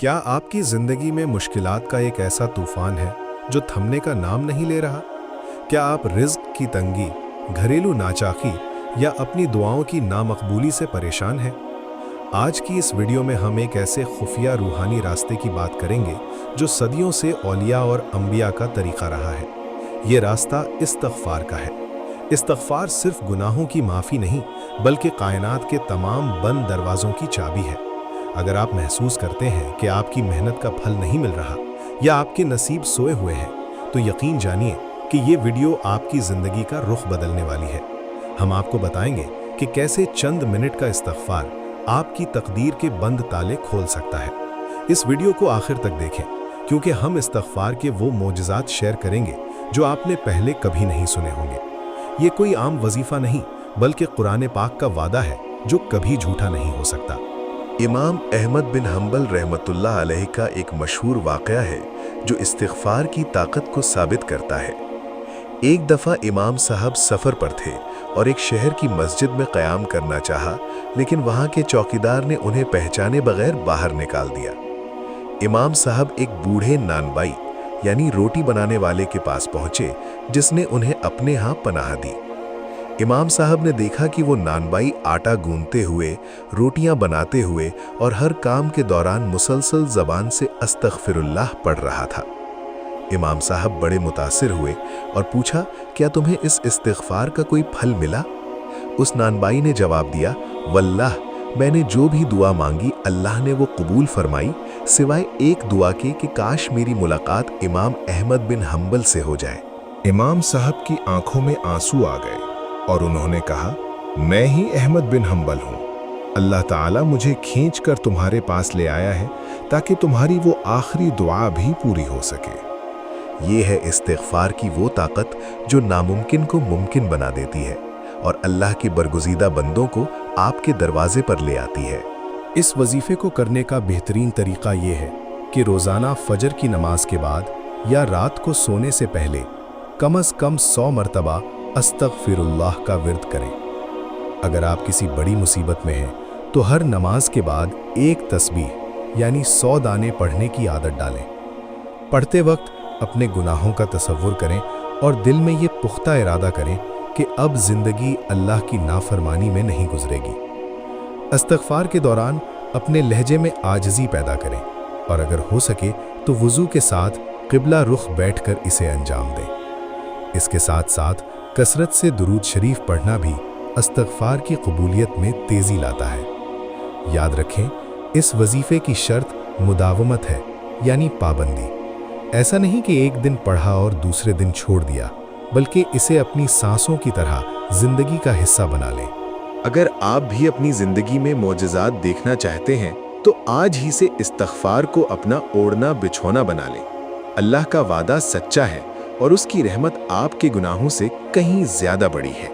क्या आपकी ज़िंदगी में मुश्किलात का एक ऐसा तूफ़ान है जो थमने का नाम नहीं ले रहा? क्या आप रिज़्क़ की तंगी, घरेलू नाचाकी या अपनी दुआओं की नामकबूली से परेशान हैं? आज की इस वीडियो में हम एक ऐसे खुफिया रूहानी रास्ते की बात करेंगे जो सदियों से औलिया और अंबिया का तरीक़ा रहा है। ये रास्ता इस्तिग़फ़ार का है। इस्तिग़फ़ार सिर्फ गुनाहों की माफ़ी नहीं, बल्कि कायनात के तमाम बंद दरवाज़ों की चाबी है। अगर आप महसूस करते हैं कि आपकी मेहनत का फल नहीं मिल रहा या आपके नसीब सोए हुए हैं, तो यकीन जानिए कि ये वीडियो आपकी ज़िंदगी का रुख बदलने वाली है। हम आपको बताएंगे कि कैसे चंद मिनट का इस्तिग़फ़ार आपकी तकदीर के बंद ताले खोल सकता है। इस वीडियो को आखिर तक देखें, क्योंकि हम इस्तिग़फ़ार के वो मोजज़ात शेयर करेंगे जो आपने पहले कभी नहीं सुने होंगे। ये कोई आम वजीफ़ा नहीं, बल्कि कुरान पाक का वादा है जो कभी झूठा नहीं हो सकता। इमाम अहमद बिन हंबल रहमतुल्लाह अलैह का एक मशहूर वाक़या है जो इस्तिग़फ़ार की ताकत को साबित करता है। एक दफ़ा इमाम साहब सफ़र पर थे और एक शहर की मस्जिद में क़याम करना चाहा, लेकिन वहाँ के चौकीदार ने उन्हें पहचाने बगैर बाहर निकाल दिया। इमाम साहब एक बूढ़े नानबाई यानी रोटी बनाने वाले के पास पहुँचे, जिसने उन्हें अपने यहाँ पनाह दी। इमाम साहब ने देखा कि वो नानबाई आटा गूंथते हुए, रोटियां बनाते हुए और हर काम के दौरान मुसलसल ज़बान से अस्तग़फ़िरुल्लाह पढ़ रहा था। इमाम साहब बड़े मुतासिर हुए और पूछा, क्या तुम्हें इस इस्तिग़फ़ार का कोई फल मिला? उस नानबाई ने जवाब दिया, वल्लाह, मैंने जो भी दुआ मांगी अल्लाह ने वो कबूल फरमाई, सिवाय एक दुआ के कि काश मेरी मुलाकात इमाम अहमद बिन हंबल से हो जाए। इमाम साहब की आंखों में आंसू आ गए और उन्होंने कहा, मैं ही अहमद बिन हंबल हूँ। अल्लाह ताला मुझे खींच कर तुम्हारे पास ले आया है ताकि तुम्हारी वो आखिरी दुआ भी पूरी हो सके। ये है इस्तिग़फ़ार की वो ताकत जो नामुमकिन को मुमकिन बना देती है और अल्लाह के बरगुज़ीदा बंदों को आपके दरवाजे पर ले आती है। इस वजीफ़े को करने का बेहतरीन तरीक़ा ये है कि रोज़ाना फजर की नमाज के बाद या रात को सोने से पहले कम अज़ कम 100 मरतबा अस्तग़फ़िरुल्लाह का विर्द करें। अगर आप किसी बड़ी मुसीबत में हैं तो हर नमाज के बाद एक तस्बीह यानी 100 दाने पढ़ने की आदत डालें। पढ़ते वक्त अपने गुनाहों का तसव्वुर करें और दिल में ये पुख्ता इरादा करें कि अब ज़िंदगी अल्लाह की नाफरमानी में नहीं गुजरेगी। इस्तिग़फ़ार के दौरान अपने लहजे में आजिज़ी पैदा करें और अगर हो सके तो वुज़ू के साथ क़िबला रुख बैठकर इसे अंजाम दें। इसके साथ साथ कसरत से दुरूद शरीफ पढ़ना भी इस्तिग़फ़ार की कबूलियत में तेज़ी लाता है। याद रखें, इस वजीफ़े की शर्त मुदावमत है, यानी पाबंदी। ऐसा नहीं कि एक दिन पढ़ा और दूसरे दिन छोड़ दिया, बल्कि इसे अपनी सांसों की तरह ज़िंदगी का हिस्सा बना लें। अगर आप भी अपनी ज़िंदगी में मोजज़ात देखना चाहते हैं तो आज ही से इस्तिग़फ़ार को अपना ओढ़ना बिछौना बना लें। अल्लाह का वादा सच्चा है और उसकी रहमत आपके गुनाहों से कहीं ज़्यादा बड़ी है।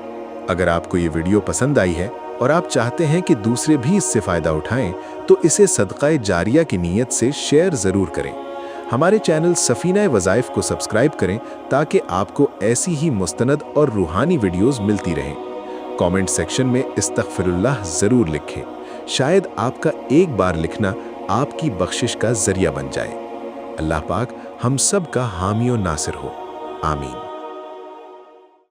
अगर आपको ये वीडियो पसंद आई है और आप चाहते हैं कि दूसरे भी इससे फ़ायदा उठाएं, तो इसे सदक़ाए जारिया की नीयत से शेयर ज़रूर करें। हमारे चैनल सफ़ीना वज़ाइफ़ को सब्सक्राइब करें ताकि आपको ऐसी ही मुस्तनद और रूहानी वीडियोज़ मिलती रहें। कमेंट सेक्शन में इस्तग़फ़िरुल्लाह ज़रूर लिखें। शायद आपका एक बार लिखना आपकी बख्शिश का ज़रिया बन जाए। अल्लाह पाक हम सब का हामी और नासिर हो। आमीन।